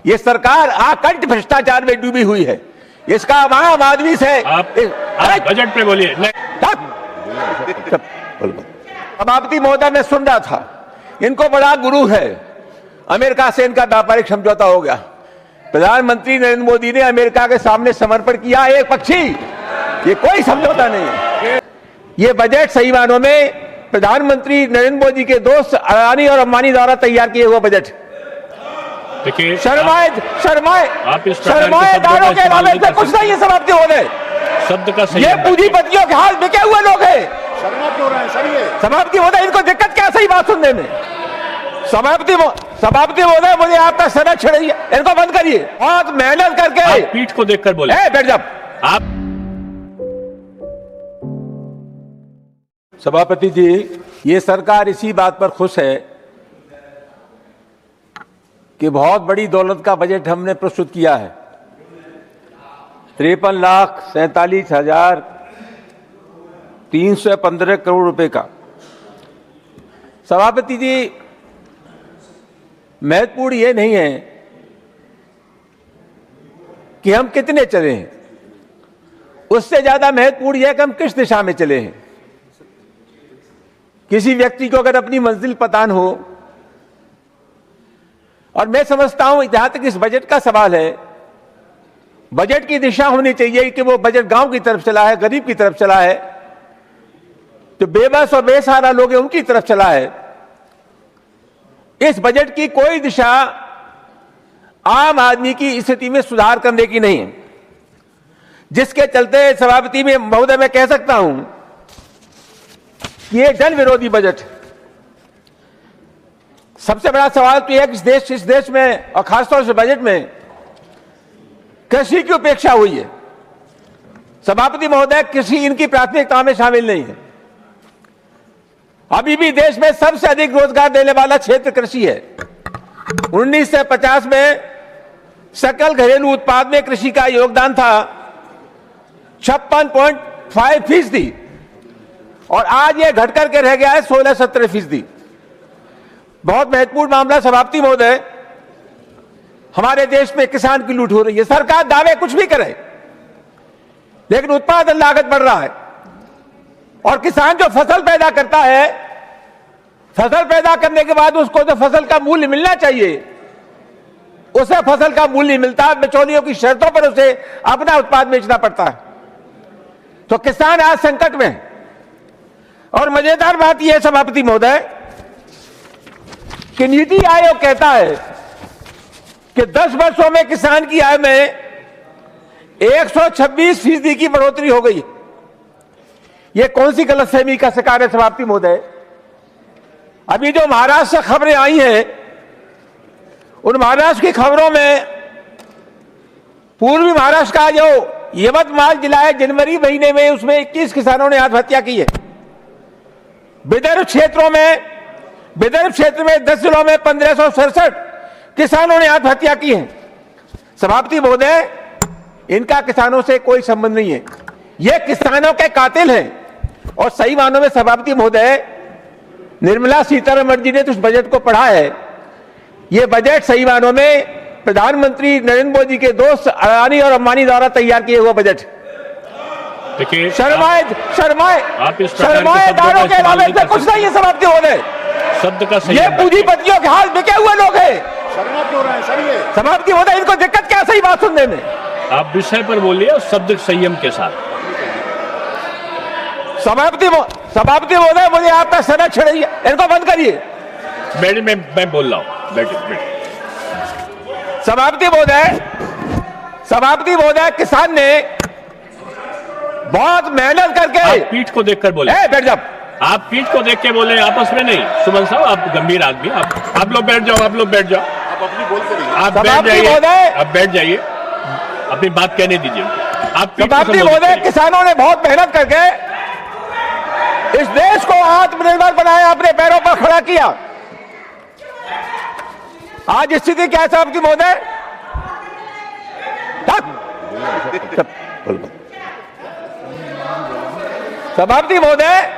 ये सरकार आकंठ भ्रष्टाचार में डूबी हुई है। इसका आम आदमी से आप बजट पे बोलिए। सभापति महोदय, मैं सुन रहा था, इनको बड़ा गुरु है। अमेरिका से इनका व्यापारिक समझौता हो गया। प्रधानमंत्री नरेंद्र मोदी ने अमेरिका के सामने समर्पण किया एक पक्षी, ये कोई समझौता नहीं है। ये बजट सही मानों में प्रधानमंत्री नरेंद्र मोदी के दोस्त अडानी और अंबानी द्वारा तैयार किए हुए बजट। देखिए, शर्माए दारों के नामे से कुछ नहीं है। सभापति महोदय, शब्द का सही ये पूंजीपतियों के हाथ बिके हुए लोग हैं। शर्मा क्यों रहे हैं सर? ये सभापति महोदय, इनको दिक्कत क्या सही बात सुनने में? सभापति महोदय, मुझे आपका संरक्षण है, इनको बंद करिए। बहुत मेहनत करके आप पीठ को देखकर बोले। बैठ जाओ आप। सभापति जी, ये सरकार इसी बात पर खुश है कि बहुत बड़ी दौलत का बजट हमने प्रस्तुत किया है। 53,47,315 करोड़ रुपए का। सभापति जी, महत्वपूर्ण ये नहीं है कि हम कितने चले हैं, उससे ज्यादा महत्वपूर्ण यह है कि हम किस दिशा में चले हैं। किसी व्यक्ति को अगर अपनी मंजिल पता न हो, और मैं समझता हूं जहां तक इस बजट का सवाल है, बजट की दिशा होनी चाहिए कि वो बजट गांव की तरफ चला है, गरीब की तरफ चला है, जो बेबस और बेसहारा लोग हैं उनकी तरफ चला है। इस बजट की कोई दिशा आम आदमी की स्थिति में सुधार करने की नहीं है, जिसके चलते सभापति में महोदय मैं कह सकता हूं कि ये जन विरोधी बजट। सबसे बड़ा सवाल तो यह है कि इस देश में और खासतौर से बजट में कृषि की उपेक्षा हुई है। सभापति महोदय, कृषि इनकी प्राथमिकता में शामिल नहीं है। अभी भी देश में सबसे अधिक रोजगार देने वाला क्षेत्र कृषि है। 1950 में सकल घरेलू उत्पाद में कृषि का योगदान था 56.5%, और आज यह घटकर के रह गया है 16-17%। बहुत महत्वपूर्ण मामला सभापति महोदय, हमारे देश में किसान की लूट हो रही है। सरकार दावे कुछ भी करे, लेकिन उत्पादन लागत बढ़ रहा है, और किसान जो फसल पैदा करता है, फसल पैदा करने के बाद उसको जो फसल का मूल्य मिलना चाहिए, उसे फसल का मूल्य नहीं मिलता। बिचौलियों की शर्तों पर उसे अपना उत्पाद बेचना पड़ता है। तो किसान आज संकट में है। और मजेदार बात यह है सभापति महोदय कि नीति आयोग कहता है कि 10 वर्षों में किसान की आय में 126% की बढ़ोतरी हो गई। यह कौन सी गलतफहमी का शिकार है सभापति महोदय? अभी जो महाराष्ट्र से खबरें आई हैं, उन महाराष्ट्र की खबरों में पूर्वी महाराष्ट्र का जो यवतमाल जिला है, जनवरी महीने में उसमें 21 किसानों ने आत्महत्या की है। विदर्भ क्षेत्र में 10 जिलों में 1567 किसानों ने आत्महत्या की है। सभापति महोदय, इनका किसानों से कोई संबंध नहीं है, ये किसानों के कातिल हैं। और सही मानों में सभापति महोदय, निर्मला सीतारमण जी ने तो उस बजट को पढ़ा है। ये बजट सही मानों में प्रधानमंत्री नरेंद्र मोदी के दोस्त अडानी और अंबानी द्वारा तैयार किए हुए बजट। देखिए, शर्माए दारों के नामे से कुछ नहीं है। सभापति महोदय, शब्द का सही। ये पूंजीपतियों के हाथ बिके हुए लोग हैं। शर्मा क्यों रहे हैं सर? ये सभापति महोदय, इनको दिक्कत क्या सही बात सुनने में? आप विषय पर बोलिए और शब्द संयम के साथ। सभापति महोदय, मुझे आपका संरक्षण है, इनको बंद करिए। मैं बोल रहा हूं, बैठिए। सभापति महोदय, किसान ने बहुत मेहनत करके। आप पीठ को देखकर बोले। बैठ जाओ। आप पीठ को देख के बोले, आपस में नहीं। सुमन साहब, आप गंभीर आदमी, आप लोग बैठ जाओ। आप अपनी बोलते रहिए। आप बैठ जाइए, अपनी बात कहने दीजिए। सभापति महोदय, किसानों ने बहुत मेहनत करके इस देश को आत्मनिर्भर बनाया, अपने पैरों पर खड़ा किया। आज स्थिति क्या है सभापति महोदय? सभापति महोदय,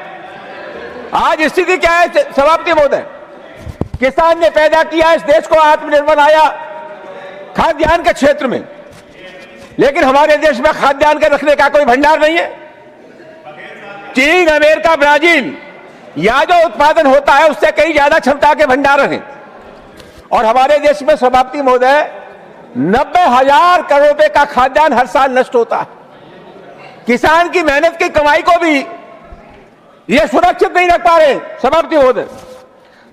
आज स्थिति क्या है सभापति महोदय? किसान ने पैदा किया, इस देश को आत्मनिर्भर बनाया, खाद्यान्न के क्षेत्र में, लेकिन हमारे देश में खाद्यान्न के रखने का कोई भंडार नहीं है। चीन, अमेरिका, ब्राजील, यहां जो उत्पादन होता है उससे कई ज्यादा क्षमता के भंडार हैं। और हमारे देश में सभापति महोदय 90,000 करोड़ रुपए का खाद्यान्न हर साल नष्ट होता है। किसान की मेहनत की कमाई को भी ये सुरक्षित नहीं रख पा रहे सभापति महोदय।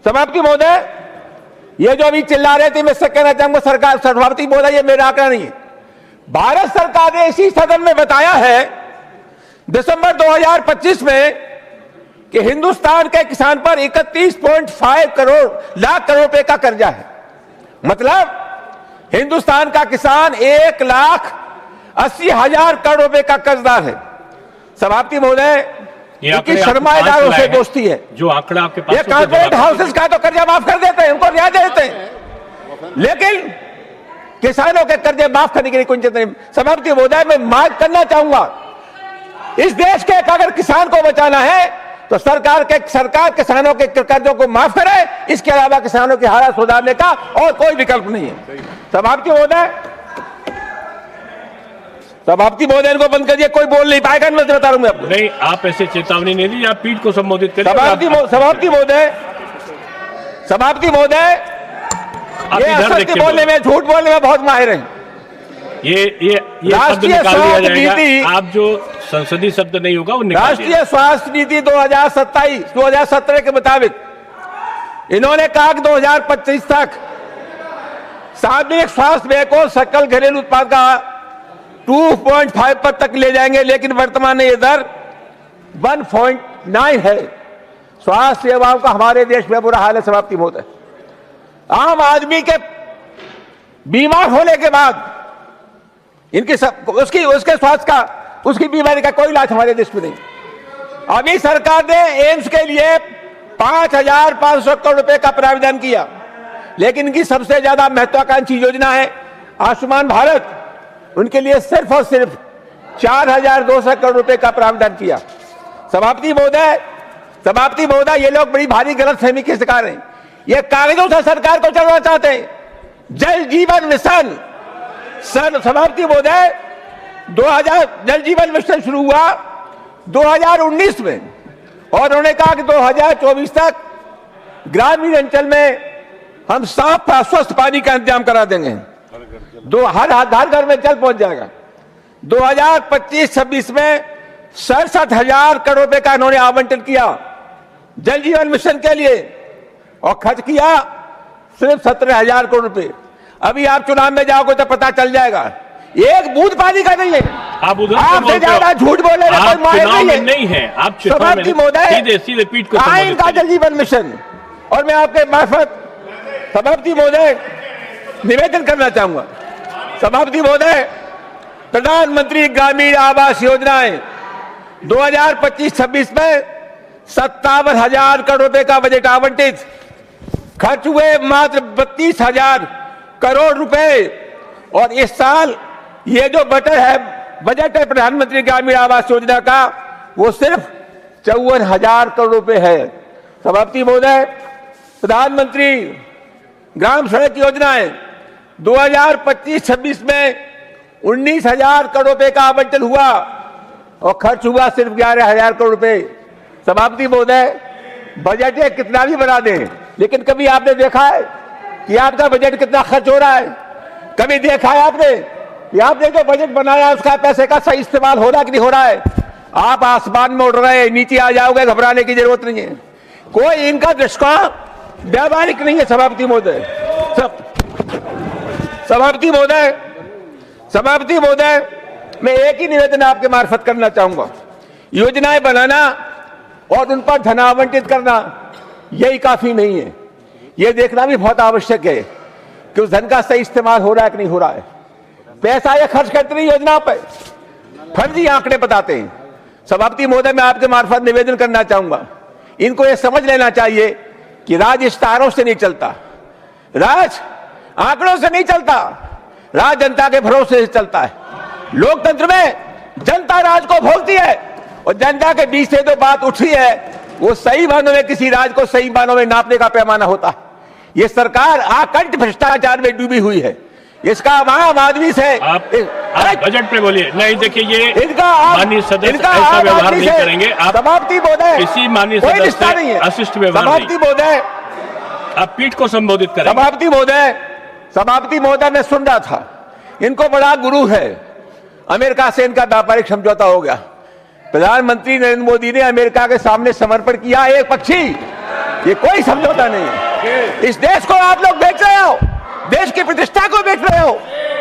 सभापति महोदय, ये जो अभी चिल्ला रहे थे, मैं इससे कहना चाहूंगा सरकार, सभापति महोदय, ये मेरा आंकड़ा नहीं है। भारत सरकार ने इसी सदन में बताया है दिसंबर 2025 में कि हिंदुस्तान के किसान पर 31.5 लाख करोड़ रुपए का कर्जा है। मतलब हिंदुस्तान का किसान 1,80,000 करोड़ रुपए का कर्जदार है। सभापति महोदय, इनकी सरमाएदारों से दोस्ती है। जो आंकड़ा आपके पास, ये कॉर्पोरेट हाउसेस का तो कर्जा माफ कर देते हैं, उनको रियायत देते हैं, लेकिन किसानों के कर्जे माफ करने के लिए कोई चिंता नहीं। सभापति महोदय, मैं मांग करना चाहूंगा, इस देश के अगर किसान को बचाना है तो सरकार किसानों के कर्जों को माफ करे। इसके अलावा किसानों की हालत सुधारने का और कोई विकल्प नहीं है। सभापति महोदय, इनको बंद करिए, कोई बोल नहीं पाएगा। मैं बता रहा हूं, मैं आपको नहीं, आप ऐसे चेतावनी नहीं दी, आप पीठ को संबोधित करिए। सभापति महोदय, ये असत्य बोलने में, झूठ बोलने में बहुत माहिर हैं। ये राष्ट्रीय शब्द निकाल स्वास्थ्य दिया नीति, जाएगा। आप जो संसदीय शब्द नहीं होगा वो निकाल दिया। राष्ट्रीय स्वास्थ्य नीति 2017 के मुताबिक इन्होंने कहा कि 2025 तक सार्वजनिक स्वास्थ्य व्यय को सकल घरेलू उत्पाद का 2.5 पर तक ले जाएंगे, लेकिन वर्तमान में यह दर 1.9 है। स्वास्थ्य सेवाओं का हमारे देश में बुरा हाल है सभापति महोदय। आम आदमी के बीमार होने के बाद उसके स्वास्थ्य का, उसकी बीमारी का कोई इलाज हमारे देश में नहीं। अभी सरकार ने एम्स के लिए 5,500 करोड़ रुपए का प्रावधान किया, लेकिन इनकी सबसे ज्यादा महत्वाकांक्षी योजना है आयुष्मान भारत। उनके लिए सिर्फ और सिर्फ 4,200 करोड़ रुपए का प्रावधान किया। सभापति महोदय, ये लोग बड़ी भारी गलतफहमी के शिकार हैं। ये कागजों से सरकार को चलाना चाहते हैं। जल जीवन मिशन, सभापति महोदय, 2000 जल जीवन मिशन शुरू हुआ 2019 में, और उन्होंने कहा कि 2024 तक ग्रामीण अंचल में हम साफ स्वस्थ पानी का इंतजाम करा देंगे। हर घर में जल पहुंच जाएगा। 2025-26 में 67,000 करोड़ रुपए का इन्होंने आवंटन किया जल जीवन मिशन के लिए, और खर्च किया सिर्फ 17,000 करोड़ रुपए। अभी आप चुनाव में जाओगे तो पता चल जाएगा, एक बूंद पानी का नहीं है। आपसे ज्यादा झूठ बोलने में कोई माहिर नहीं है। आप सभापति महोदय, सीधे पीठ को आइन का जल जीवन मिशन, और मैं आपके मार्फत सभापति महोदय निवेदन करना चाहूंगा। सभापति महोदय, प्रधानमंत्री ग्रामीण आवास योजनाएं 2025-26 में 57,000 करोड़ रुपए का बजट आवंटित, खर्च हुए मात्र 32,000 करोड़ रुपए। और इस साल ये जो बजट है प्रधानमंत्री ग्रामीण आवास योजना का, वो सिर्फ 54,000 करोड़ रुपए है। सभापति महोदय, प्रधानमंत्री ग्राम सड़क योजनाएं 2025-26 में 19,000 करोड़ रुपए का आवंटन हुआ, और खर्च हुआ सिर्फ 11,000 करोड़ रुपए। सभापति महोदय, बजट कितना भी बना दें, लेकिन कभी आपने देखा है कि आपका बजट कितना खर्च हो रहा है? कभी देखा है आपने कि आपने जो बजट बनाया उसका पैसे का सही इस्तेमाल हो रहा है कि नहीं हो रहा है? आप आसमान में उड़ रहे हैं, नीचे आ जाओगे, घबराने की जरूरत नहीं है। कोई इनका दृष्टिकोण व्यावहारिक नहीं है। सभापति महोदय, मैं एक ही निवेदन आपके मार्फत करना चाहूंगा, योजनाएं बनाना और उन पर धन आवंटित करना यही काफी नहीं है। यह देखना भी बहुत आवश्यक है कि उस धन का सही इस्तेमाल हो रहा है कि नहीं हो रहा है। पैसा ये खर्च करते नहीं योजना पर, फर्जी आंकड़े बताते हैं। सभापति महोदय, मैं आपके मार्फत निवेदन करना चाहूंगा, इनको यह समझ लेना चाहिए कि राज इश्तारों से नहीं चलता, राज आंकड़ों से नहीं चलता, राज जनता के भरोसे से चलता है। लोकतंत्र में जनता राज को भोगती है, और जनता के बीच से जो बात उठी है वो सही मानों में किसी राज को सही मानों में नापने का पैमाना होता है। ये सरकार आकंठ भ्रष्टाचार में डूबी हुई है। इसका आम आदमी से आप बजट पे बोलिए। नहीं देखिए, ये इनका माननीय सदस्य इनका ऐसा आम व्यवहार आदमी नहीं से करेंगे। आप समाप्ति बोधे किसी माननीय कोई सदस्य रिश्ता नहीं है। अशिष्ट व्यवहार समाप्ति नहीं। बोधे आप पीठ को संबोधित करेंगे। समाप्ति महोदय मैं सुन रहा था, इनको बड़ा गुरु है। अमेरिका से इनका व्यापारिक समझौता हो गया, प्रधानमंत्री नरेंद्र मोदी ने अमेरिका के सामने समर्पण किया एक पक्षी, ये कोई समझौता नहीं है। इस देश को आप लोग बेच रहे हो, देश की प्रतिष्ठा को बेच रहे हो,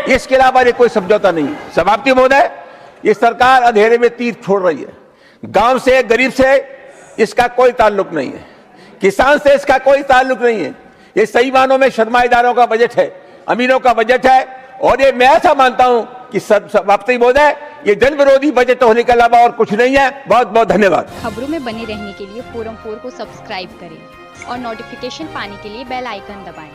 इसके अलावा ये कोई समझौता नहीं है। समाप्ति महोदय, ये सरकार अंधेरे में तीर छोड़ रही है। गांव से गरीब से इसका कोई ताल्लुक नहीं है, किसान से इसका कोई ताल्लुक नहीं है। ये सही मानों में सरमाएदारों का बजट है, अमीरों का बजट है। और ये मैं ऐसा मानता हूं कि समाप्ति महोदय, ये जन विरोधी बजट होने के अलावा और कुछ नहीं है। बहुत बहुत धन्यवाद। खबरों में बने रहने के लिए फोरम 4 को सब्सक्राइब करें और नोटिफिकेशन पाने के लिए बेल आइकन दबाएं।